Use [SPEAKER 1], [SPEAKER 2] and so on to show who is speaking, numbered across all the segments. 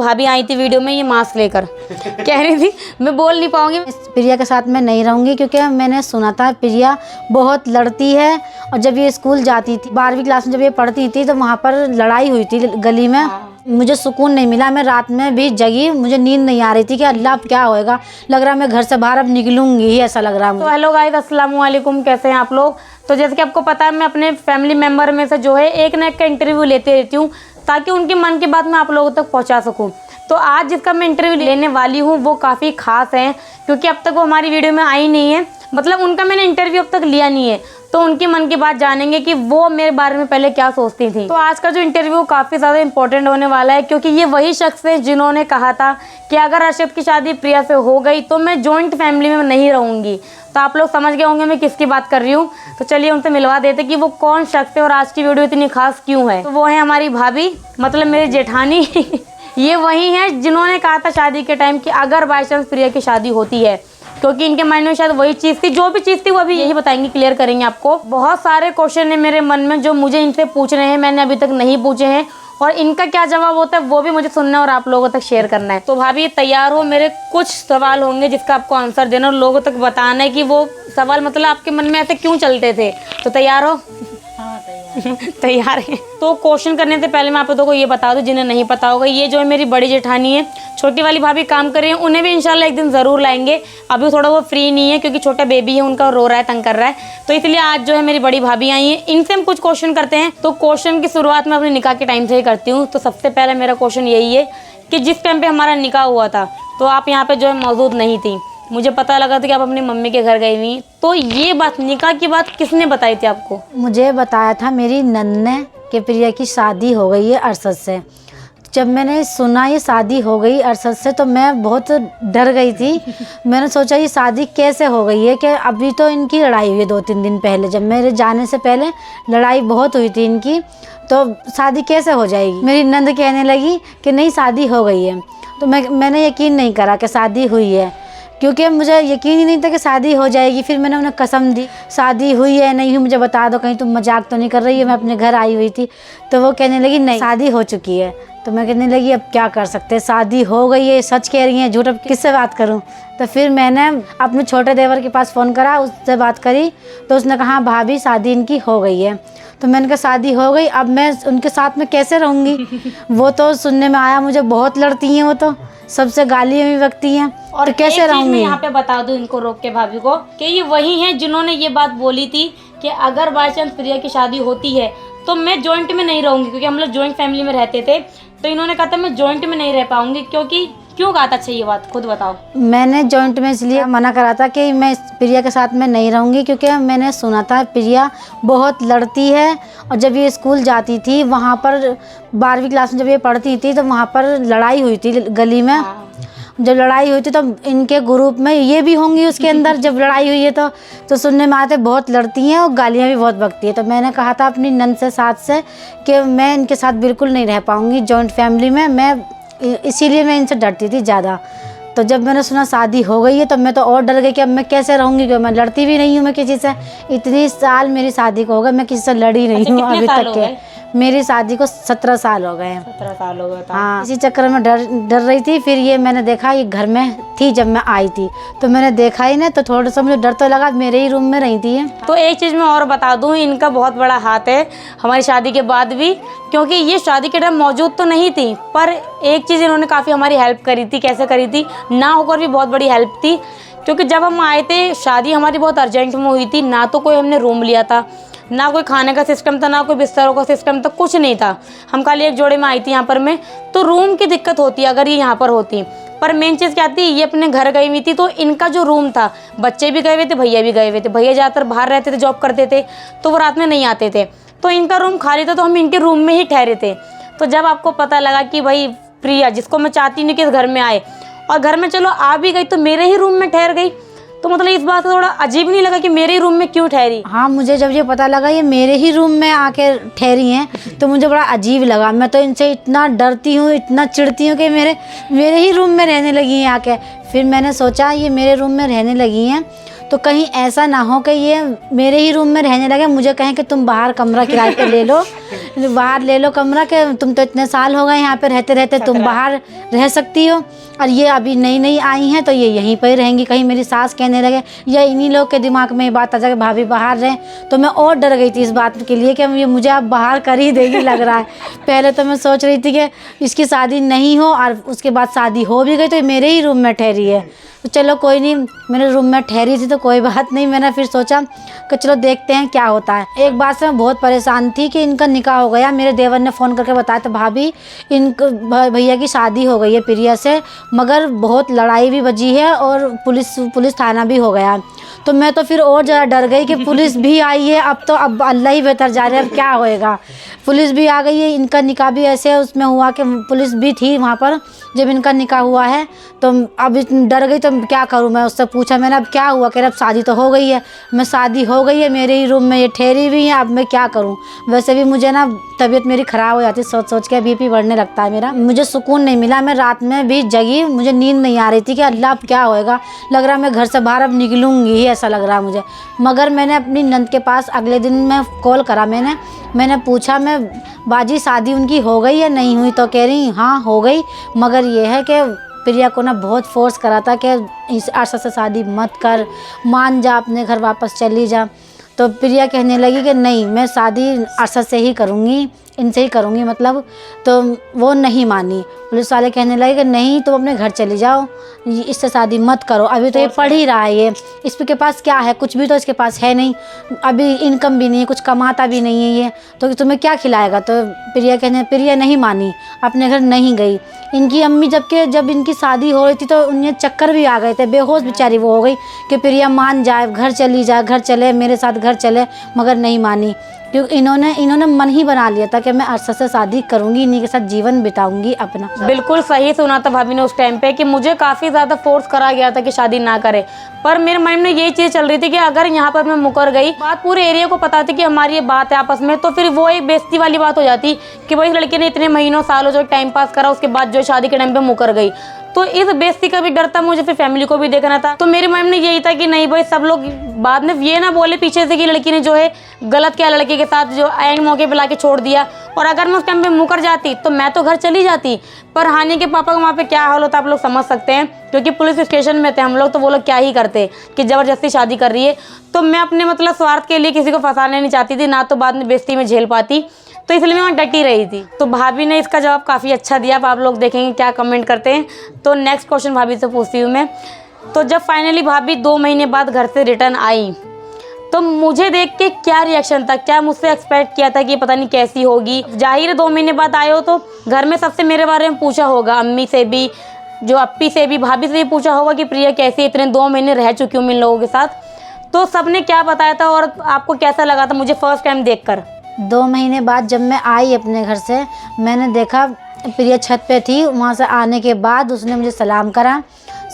[SPEAKER 1] भाभी आई थी वीडियो में ये मास्क लेकर कह रही थी मैं बोल नहीं पाऊंगी।
[SPEAKER 2] प्रिया के साथ मैं नहीं रहूँगी क्योंकि मैंने सुना था प्रिया बहुत लड़ती है। और जब ये स्कूल जाती थी 12वीं क्लास में जब ये पढ़ती थी तो वहाँ पर लड़ाई हुई थी गली में। मुझे सुकून नहीं मिला, मैं रात में भी जगी, मुझे नींद नहीं आ रही थी कि अल्लाह अब क्या होएगा। लग रहा मैं घर से बाहर अब निकलूंगी ही, ऐसा लग रहा मुझे।
[SPEAKER 1] तो हेलो गाइस, अस्सलाम वालेकुम, कैसे हैं आप लोग। तो जैसे कि आपको पता है मैं अपने फैमिली मेम्बर में से जो है एक ना एक का इंटरव्यू लेते रहती हूँ ताकि उनके मन की बात मैं आप लोगों तक पहुँचा सकूँ। तो आज जिसका मैं इंटरव्यू लेने वाली हूँ वो काफ़ी खास है क्योंकि अब तक वो हमारी वीडियो में आई नहीं है, मतलब उनका मैंने इंटरव्यू अब तक लिया नहीं है। तो उनकी मन की बात जानेंगे कि वो मेरे बारे में पहले क्या सोचती थी। तो आज का जो इंटरव्यू काफ़ी ज़्यादा इंपॉर्टेंट होने वाला है क्योंकि ये वही शख्स है जिन्होंने कहा था कि अगर अरशद की शादी प्रिया से हो गई तो मैं जॉइंट फैमिली में नहीं रहूँगी। तो आप लोग समझ गए होंगे मैं किसकी बात कर रही हूँ। तो चलिए उनसे मिलवा देते कि वो कौन शख्स है और आज की वीडियो इतनी खास क्यों है। तो वो है हमारी भाभी, मतलब मेरी जेठानी ये वही है जिन्होंने कहा था शादी के टाइम कि अगर बाई चांस प्रिया की शादी होती है, क्योंकि इनके माइंड में शायद वही चीज़ थी, जो भी चीज़ थी वो अभी यही बताएंगे, क्लियर करेंगे आपको। बहुत सारे क्वेश्चन है मेरे मन में जो मुझे इनसे पूछने हैं, मैंने अभी तक नहीं पूछे हैं और इनका क्या जवाब होता है वो भी मुझे सुनना और आप लोगों तक शेयर करना है। तो भाभी तैयार हो, मेरे कुछ सवाल होंगे जिसका आपको आंसर देना और लोगों तक बताना है कि वो सवाल मतलब आपके मन में ऐसे क्यों चलते थे। तो तैयार हो? तैयार है। तो क्वेश्चन करने से पहले मैं आप लोगों को ये बता दूं जिन्हें नहीं पता होगा, ये जो है मेरी बड़ी जेठानी है, छोटी वाली भाभी काम कर रही है, उन्हें भी इंशाल्लाह एक दिन ज़रूर लाएंगे। अभी थोड़ा वो फ्री नहीं है क्योंकि छोटा बेबी है उनका, रो रहा है, तंग कर रहा है, तो इसलिए आज जो है मेरी बड़ी भाभी आई है, इनसे हम कुछ क्वेश्चन करते हैं। तो क्वेश्चन की शुरुआत मैं अपने निकाह के टाइम से ही करती हूँ। तो सबसे पहले मेरा क्वेश्चन यही है कि जिस टाइम पर हमारा निकाह हुआ था तो आप यहाँ पर जो है मौजूद नहीं थी, मुझे पता लगा था कि आप अपनी मम्मी के घर गई हुई। तो ये बात, निकाह की बात किसने बताई थी आपको?
[SPEAKER 2] मुझे बताया था मेरी नन्द ने कि प्रिया की शादी हो गई है अरशद से। जब मैंने सुना ये शादी हो गई अरशद से तो मैं बहुत डर गई थी। मैंने सोचा ये शादी कैसे हो गई है, कि अभी तो इनकी लड़ाई हुई है 2-3 दिन पहले, जब मेरे जाने से पहले लड़ाई बहुत हुई थी इनकी, तो शादी कैसे हो जाएगी। मेरी नंद कहने लगी कि नहीं शादी हो गई है। तो मैंने यकीन नहीं करा कि शादी हुई है क्योंकि मुझे यकीन ही नहीं था कि शादी हो जाएगी। फिर मैंने उन्हें कसम दी शादी हुई है नहीं हुई मुझे बता दो, कहीं तुम मजाक तो नहीं कर रही है, मैं अपने घर आई हुई थी। तो वो कहने लगी नहीं शादी हो चुकी है। तो मैं कहने लगी अब क्या कर सकते हैं, शादी हो गई है, सच कह रही हैं, झूठ अब किससे बात करूं। तो फिर मैंने अपने छोटे देवर के पास फ़ोन करा, उससे बात करी तो उसने कहा भाभी शादी इनकी हो गई है। तो मैंने कहा शादी हो गई, अब मैं उनके साथ में कैसे रहूँगी। वो तो सुनने में आया मुझे बहुत लड़ती हैं, वो तो सबसे गालियाँ भी बकती हैं और कैसे रहूँगी।
[SPEAKER 1] मैं यहाँ पे बता दूँ इनको रोक के भाभी को कि ये वही हैं जिन्होंने ये बात बोली थी कि अगर बाई चांस प्रिया की शादी होती है तो मैं जॉइंट में नहीं रहूँगी, क्योंकि हम लोग जॉइंट फैमिली में रहते थे। तो इन्होंने कहा था मैं जॉइंट में नहीं रह पाऊँगी, क्योंकि क्यों कहा था? अच्छा ये बात खुद बताओ।
[SPEAKER 2] मैंने जॉइंट में इसलिए मना करा था कि मैं प्रिया के साथ में नहीं रहूँगी क्योंकि मैंने सुना था प्रिया बहुत लड़ती है। और जब ये स्कूल जाती थी वहाँ पर 12वीं क्लास में जब ये पढ़ती थी तो वहाँ पर लड़ाई हुई थी गली में। जब लड़ाई हुई थी तो इनके ग्रुप में ये भी होंगी उसके अंदर, जब लड़ाई हुई है तो सुनने में आते बहुत लड़ती हैं और गालियाँ भी बहुत बकती है। तो मैंने कहा था अपनी नंद से सास से कि मैं इनके साथ बिल्कुल नहीं रह पाऊँगी जॉइंट फैमिली में, मैं इसीलिए मैं इनसे डरती थी ज़्यादा। तो जब मैंने सुना शादी हो गई है तो मैं तो और डर गई कि अब मैं कैसे रहूँगी, क्योंकि मैं लड़ती भी नहीं हूँ मैं किसी से। इतनी साल मेरी शादी को हो गए, मैं किसी से लड़ी नहीं हूँ अभी तक के। मेरी शादी को 17 साल हो गए हैं।
[SPEAKER 1] 17 साल हो गए।
[SPEAKER 2] हाँ, इसी चक्कर में डर रही थी। फिर ये मैंने देखा ये घर में थी जब मैं आई थी तो मैंने देखा ही ना, तो थोड़ा सा मुझे डर तो लगा, मेरे ही रूम में रही थी ये।
[SPEAKER 1] तो एक चीज़ मैं और बता दूं, इनका बहुत बड़ा हाथ है हमारी शादी के बाद भी, क्योंकि ये शादी के टाइम मौजूद तो नहीं थी पर एक चीज़ इन्होंने काफ़ी हमारी हेल्प करी थी। कैसे करी थी? ना होकर भी बहुत बड़ी हेल्प थी, क्योंकि जब हम आए थे शादी हमारी बहुत अर्जेंट में हुई थी, ना तो कोई हमने रूम लिया था, ना कोई खाने का सिस्टम था, ना कोई बिस्तरों का सिस्टम था, कुछ नहीं था। हम खाली एक जोड़े में आई थी यहाँ पर मैं, तो रूम की दिक्कत होती अगर ये यहाँ पर होती। पर मेन चीज़ क्या थी, ये अपने घर गई हुई थी तो इनका जो रूम था, बच्चे भी गए हुए थे, भैया भी गए हुए थे। भैया ज़्यादातर बाहर रहते थे, जॉब करते थे, तो वो रात में नहीं आते थे, तो इनका रूम खाली था, तो हम इनके रूम में ही ठहरे थे। तो जब आपको पता लगा कि भाई प्रिया, जिसको मैं चाहती नहीं कि इस घर में आए, और घर में चलो आ भी गई तो मेरे ही रूम में ठहर गई, तो मतलब इस बात से थोड़ा अजीब नहीं लगा कि मेरे ही रूम में क्यों ठहरी?
[SPEAKER 2] हाँ, मुझे जब ये पता लगा ये मेरे ही रूम में आके ठहरी हैं तो मुझे बड़ा अजीब लगा। मैं तो इनसे इतना डरती हूँ, इतना चिढ़ती हूँ कि मेरे ही रूम में रहने लगी हैं आके। फिर मैंने सोचा ये मेरे रूम में रहने लगी हैं तो कहीं ऐसा ना हो कि ये मेरे ही रूम में रहने लगे, मुझे कहें कि तुम बाहर कमरा किराए पे ले लो, बाहर ले लो कमरा के, तुम तो इतने साल हो गए यहाँ पे रहते रहते, तुम बाहर रह सकती हो, और ये अभी नई नई आई हैं तो ये यहीं पर ही रहेंगी। कहीं मेरी सास कहने लगे या इन्हीं लोग के दिमाग में ये बात आ जाए भाभी बाहर रहें, तो मैं और डर गई थी इस बात के लिए कि ये मुझे अब बाहर कर ही देगी लग रहा है। पहले तो मैं सोच रही थी कि इसकी शादी नहीं हो और उसके बाद शादी हो भी गई तो मेरे ही रूम में ठहरी है, तो चलो कोई नहीं, मेरे रूम में ठहरी थी तो कोई बात नहीं। मैंने फिर सोचा कि चलो देखते हैं क्या होता है। एक बात से मैं बहुत परेशान थी कि इनका निकाह हो गया। मेरे देवर ने फ़ोन करके बताया था भाभी इनका भैया की शादी हो गई है प्रिया से, मगर बहुत लड़ाई भी बजी है और पुलिस थाना भी हो गया। तो मैं तो फिर और ज़्यादा डर गई कि पुलिस भी आई है, अब अल्लाह ही बेहतर जा रहा है, अब क्या होएगा। पुलिस भी आ गई है, इनका निकाह भी ऐसे उसमें हुआ कि पुलिस भी थी वहाँ पर जब इनका निकाह हुआ है। तो अब डर गई तो क्या करूँ, मैं उससे पूछा मैंने अब क्या हुआ, कह रहा अब शादी तो हो गई है। मैं शादी हो गई है, मेरे ही रूम में ये ठहरी हुई है, अब मैं क्या करूँ। वैसे भी मुझे ना तबीयत मेरी ख़राब हो जाती, सोच सोच के बीपी बढ़ने लगता है मेरा, मुझे सुकून नहीं मिला। मैं रात में भी जगी, मुझे नींद नहीं आ रही थी कि अल्लाह अब क्या होएगा, लग रहा मैं घर से बाहर अब निकलूँगी ही, ऐसा लग रहा मुझे। मगर मैंने अपनी नंद के पास अगले दिन मैं कॉल करा, मैंने पूछा मैं बाजी शादी उनकी हो गई या नहीं हुई, तो कह रही हाँ हो गई, मगर ये है कि प्रिया को ना बहुत फोर्स करा था कि इस अरशद से शादी मत कर, मान जा, अपने घर वापस चली जा। तो प्रिया कहने लगी कि नहीं मैं शादी अरशद से ही करूँगी, इनसे ही करूँगी मतलब। तो वो नहीं मानी। पुलिस वाले कहने लगे कि नहीं तुम अपने घर चली जाओ, इससे शादी मत करो, अभी तो ये पढ़ ही रहा है, ये इसके पास क्या है, कुछ भी तो इसके पास है नहीं, अभी इनकम भी नहीं है, कुछ कमाता भी नहीं है ये, तो तुम्हें क्या खिलाएगा। तो प्रिया नहीं मानी, अपने घर नहीं गई। इनकी अम्मी जब इनकी शादी हो रही थी तो उन्हें चक्कर भी आ गए थे, बेहोश बेचारी वो हो गई कि प्रिया मान जाए, घर चली जाए, घर चले, मेरे साथ घर चले, मगर नहीं मानी, क्योंकि इन्होंने मन ही बना लिया था कि मैं अरशद से शादी करूंगी, इन्हीं के साथ जीवन बिताऊंगी अपना।
[SPEAKER 1] बिल्कुल सही सुना था भाभी ने उस टाइम पे कि मुझे काफ़ी ज़्यादा फोर्स करा गया था कि शादी ना करे, पर मेरे माइंड में यही चीज़ चल रही थी कि अगर यहाँ पर मैं मुकर गई, बात पूरे एरिया को पता थी कि हमारी ये बात है आपस में, तो फिर वो एक बेइज्जती वाली बात हो जाती कि भाई इस लड़के ने इतने महीनों सालों जो टाइम पास करा, उसके बाद जो शादी के टाइम पे मुकर गई। तो इस बेइज्जती का भी डर था मुझे, फिर फैमिली को भी देखना था। तो मेरे माइंड में यही था कि नहीं भाई सब लोग बाद में ये ना बोले पीछे से कि लड़की ने जो है गलत किया लड़के के साथ, जो एंड मौके पे लाके छोड़ दिया। और अगर मैं उस टाइम पे मुकर जाती तो मैं तो घर चली जाती, पर हानि के पापा का वहाँ पे क्या हाल होता आप लोग समझ सकते हैं, क्योंकि पुलिस स्टेशन में थे हम लोग, तो वो लोग क्या ही करते कि ज़बरदस्ती शादी कर रही है। तो मैं अपने मतलब स्वार्थ के लिए किसी को फंसाने नहीं चाहती थी, ना तो बाद में बेइज्जती में झेल पाती, तो इसलिए मैं डटी रही थी। तो भाभी ने इसका जवाब काफ़ी अच्छा दिया, अब आप लोग देखेंगे क्या कमेंट करते हैं। तो नेक्स्ट क्वेश्चन भाभी से पूछती हूँ मैं। तो जब फाइनली भाभी 2 महीने बाद घर से रिटर्न आई, तो मुझे देख के क्या रिएक्शन था, क्या मुझसे एक्सपेक्ट किया था कि पता नहीं कैसी होगी। जाहिर है 2 महीने बाद आए हो तो घर में सबसे मेरे बारे में पूछा होगा, अम्मी से भी, जो अपी से भी, भाभी से भी पूछा होगा कि प्रिया कैसी, इतने 2 महीने रह चुकी हूँ इन लोगों के साथ। तो सबने क्या बताया था और आपको कैसा लगा था मुझे फर्स्ट टाइम देख कर?
[SPEAKER 2] 2 महीने बाद जब मैं आई अपने घर से, मैंने देखा प्रिया छत पे थी। वहाँ से आने के बाद उसने मुझे सलाम करा,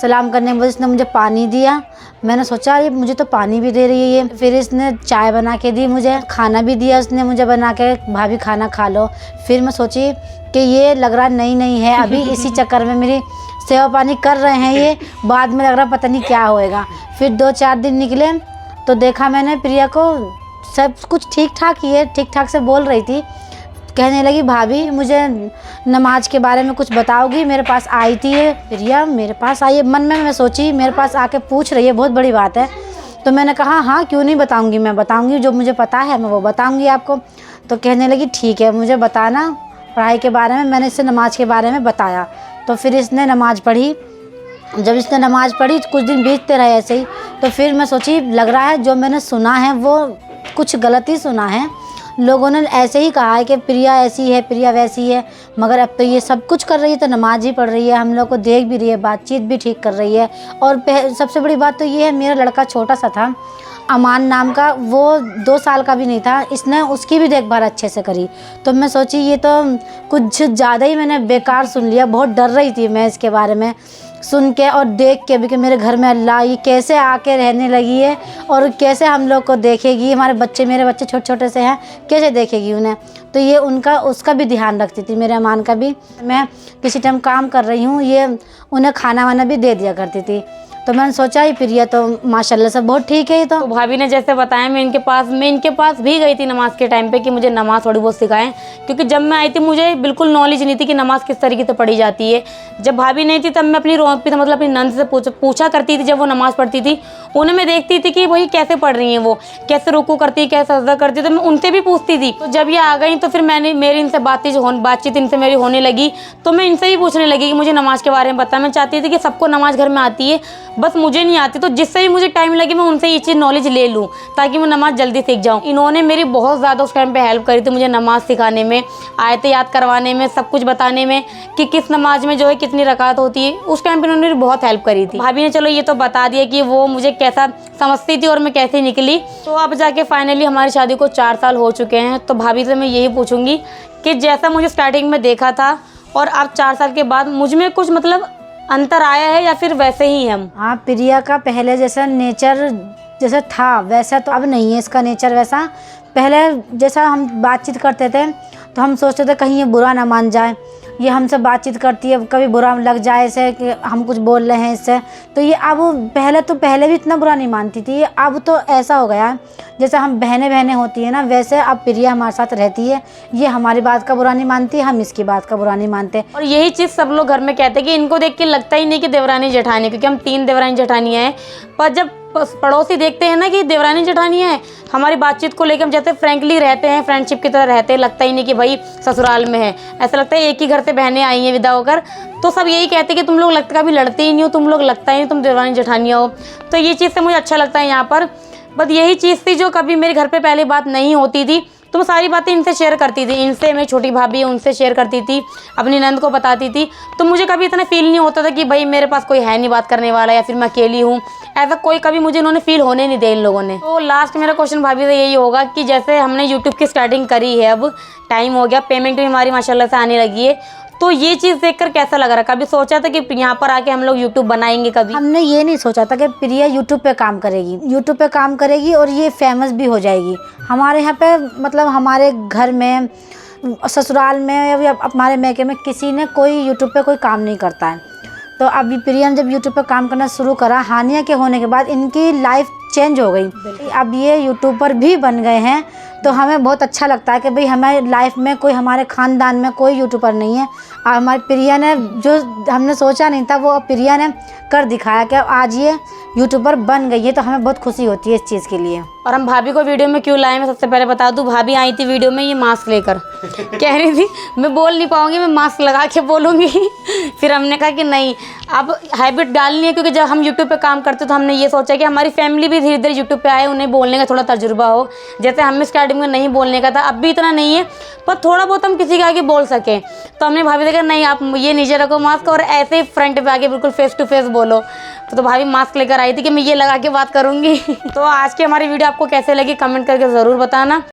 [SPEAKER 2] सलाम करने के बाद उसने मुझे पानी दिया। मैंने सोचा ये मुझे तो पानी भी दे रही है ये। फिर इसने चाय बना के दी, मुझे खाना भी दिया उसने मुझे बना के, भाभी खाना खा लो। फिर मैं सोची कि ये लग रहा नहीं है अभी, इसी चक्कर में मेरी सेवा पानी कर रहे हैं ये, बाद में लग रहा पता नहीं क्या होएगा। फिर 2-4 दिन निकले तो देखा मैंने प्रिया को, सब कुछ ठीक ठाक ही है, ठीक ठाक से बोल रही थी। कहने लगी भाभी मुझे नमाज के बारे में कुछ बताओगी, मेरे पास आई थी ये प्रिया, मेरे पास आई है। मन में मैं सोची मेरे पास आके पूछ रही है, बहुत बड़ी बात है। तो मैंने कहा हाँ क्यों नहीं बताऊंगी, मैं बताऊंगी, जो मुझे पता है मैं वो बताऊंगी आपको। तो कहने लगी ठीक है मुझे बताना पढ़ाई के बारे में। मैंने इससे नमाज के बारे में बताया, तो फिर इसने नमाज पढ़ी। जब इसने नमाज पढ़ी कुछ दिन बीतते रहे ऐसे ही, तो फिर मैं सोची लग रहा है जो मैंने सुना है वो कुछ गलत ही सुना है। लोगों ने ऐसे ही कहा है कि प्रिया ऐसी है, प्रिया वैसी है, मगर अब तो ये सब कुछ कर रही है, तो नमाज ही पढ़ रही है, हम लोग को देख भी रही है, बातचीत भी ठीक कर रही है। और सबसे बड़ी बात तो ये है, मेरा लड़का छोटा सा था अमान नाम का, वो 2 साल का भी नहीं था, इसने उसकी भी देखभाल अच्छे से करी। तो मैं सोची ये तो कुछ ज़्यादा ही मैंने बेकार सुन लिया। बहुत डर रही थी मैं इसके बारे में सुन के और देख के भी कि मेरे घर में अल्लाह ये कैसे आके रहने लगी है और कैसे हम लोग को देखेगी, हमारे बच्चे, मेरे बच्चे छोटे छोटे से हैं, कैसे देखेगी उन्हें। तो ये उसका भी ध्यान रखती थी, मेरे अमान का भी। मैं किसी टाइम काम कर रही हूँ, ये उन्हें खाना वाना भी दे दिया करती थी। तो मैंने सोचा ये प्रिया तो माशाल्लाह से बहुत ठीक है ये
[SPEAKER 1] तो भाभी ने जैसे बताया, मैं इनके पास भी गई थी नमाज के टाइम पे कि मुझे नमाज थोड़ी बहुत सिखाएं, क्योंकि जब मैं आई थी मुझे बिल्कुल नॉलेज नहीं थी कि नमाज किस तरीके से पढ़ी जाती है। जब भाभी नहीं थी तब मैं अपनी मतलब अपनी नंद से पूछा करती थी, जब वो नमाज पढ़ती थी उन्हें मैं देखती थी कि वही कैसे पढ़ रही हैं, वो कैसे रुकू करती, कैसे सजदा करती, तो मैं उनसे भी पूछती थी। तो जब ये आ गई तो फिर मेरी इनसे बातचीत इनसे मेरी होने लगी, तो मैं इनसे भी पूछने लगी कि मुझे नमाज के बारे में बता। मैं चाहती थी कि सबको नमाज घर में आती है, बस मुझे नहीं आती, तो जिससे भी मुझे टाइम लगे मैं उनसे ये चीज़ नॉलेज ले लूँ ताकि मैं नमाज जल्दी सीख जाऊँ। इन्होंने मेरी बहुत ज़्यादा उस टाइम पे हेल्प करी थी, मुझे नमाज सिखाने में, आयतें याद करवाने में, सब कुछ बताने में कि किस नमाज में जो है कितनी रकात होती है। उस टाइम पे उन्होंने मेरी बहुत हेल्प करी थी। भाभी ने चलो ये तो बता दिया कि वो मुझे कैसा समझती थी और मैं कैसे निकली। तो अब जाके फाइनली हमारी शादी को 4 साल हो चुके हैं। तो भाभी से मैं यही पूछूंगी कि जैसा मुझे स्टार्टिंग में देखा था और अब 4 साल के बाद मुझ में कुछ मतलब अंतर आया है या फिर वैसे ही हम?
[SPEAKER 2] हाँ, प्रिया का पहले जैसा नेचर जैसा था वैसा तो अब नहीं है इसका नेचर वैसा। पहले जैसा हम बातचीत करते थे तो हम सोचते थे कहीं ये बुरा ना मान जाए, ये हमसे बातचीत करती है कभी बुरा लग जाए इसे कि हम कुछ बोल रहे हैं इससे, तो ये अब पहले भी इतना बुरा नहीं मानती थी। अब तो ऐसा हो गया जैसे हम बहनें होती है ना, वैसे अब प्रिया हमारे साथ रहती है। ये हमारी बात का बुरा नहीं मानती, हम इसकी बात का बुरा नहीं मानते।
[SPEAKER 1] और यही चीज़ सब लोग घर में कहते हैं कि इनको देख के लगता ही नहीं कि देवरानी जेठानी, क्योंकि हम 3 देवरानी जेठानियाँ हैं। पर जब पड़ोसी देखते हैं ना कि देवरानी जेठानियाँ हैं, हमारी बातचीत को लेकर हम जैसे फ्रेंकली रहते हैं, फ्रेंडशिप की तरह रहते हैं, लगता ही नहीं कि भाई ससुराल में है। ऐसा लगता है एक ही घर से बहनें आई हैं विदा होकर। तो सब यही कहते हैं कि तुम लोग लगता कभी लड़ते ही नहीं हो, तुम लोग लगता ही नहीं तुम देवरानी जेठानियाँ हो। तो ये चीज़ से मुझे अच्छा लगता है यहाँ पर। बस यही चीज़ थी जो कभी मेरे घर पे पहले बात नहीं होती थी, तो मैं सारी बातें इनसे शेयर करती थी। इनसे मेरी छोटी भाभी है उनसे शेयर करती थी, अपनी नंद को बताती थी। तो मुझे कभी इतना फील नहीं होता था कि भाई मेरे पास कोई है नहीं बात करने वाला या फिर मैं अकेली हूँ, ऐसा कोई कभी मुझे इन्होंने फील होने नहीं दिया इन लोगों ने। तो लास्ट मेरा क्वेश्चन भाभी से यही होगा कि जैसे हमने यूट्यूब की स्टार्टिंग करी है, अब टाइम हो गया, पेमेंट भी हमारी माशाल्लाह से आने लगी है, तो ये चीज़ देखकर कैसा लग रहा? कभी सोचा था कि यहाँ पर आके हम लोग यूट्यूब बनाएंगे? कभी
[SPEAKER 2] हमने ये नहीं सोचा था कि प्रिया यूट्यूब पे काम करेगी और ये फेमस भी हो जाएगी। हमारे यहाँ पे मतलब हमारे घर में, ससुराल में या हमारे मैके में किसी ने कोई यूट्यूब पे कोई काम नहीं करता है। तो अभी प्रिया ने जब यूट्यूब पे काम करना शुरू करा, हानिया के होने के बाद इनकी लाइफ चेंज हो गई। अब ये यूट्यूबर भी बन गए हैं, तो हमें बहुत अच्छा लगता है कि भाई हमारे लाइफ में कोई, हमारे ख़ानदान में कोई यूट्यूबर नहीं है। और हमारी प्रिया ने जो हमने सोचा नहीं था वो प्रिया ने कर दिखाया कि आज ये यूट्यूबर बन गई है, तो हमें बहुत खुशी होती है इस चीज़ के लिए।
[SPEAKER 1] और हम भाभी को वीडियो में क्यों लाए, मैं सबसे पहले बता दूं, भाभी आई थी वीडियो में ये मास्क लेकर, कह रही थी मैं बोल नहीं पाऊंगी, मैं मास्क लगा के बोलूँगी। फिर हमने कहा कि नहीं, अब हैबिट डालनी है, क्योंकि जब हम यूट्यूब पे काम करते तो हमने ये सोचा कि हमारी फैमिली भी धीरे धीरे यूट्यूब पे आए, उन्हें बोलने का थोड़ा तजुर्बा हो। जैसे हमें स्टार्टिंग में नहीं बोलने का था, अब भी इतना नहीं है, पर थोड़ा बहुत हम किसी के आगे बोल सकें। तो हमने भाभी से कहा नहीं, आप ये नीचे रखो मास्क और ऐसे ही फ्रंट पे आके बिल्कुल फेस टू फेस बोलो। तो भाभी मास्क लेकर आई थी कि मैं ये लगा के बात करूँगी। तो आज की हमारी वीडियो आपको कैसे लगी कमेंट करके ज़रूर बताना।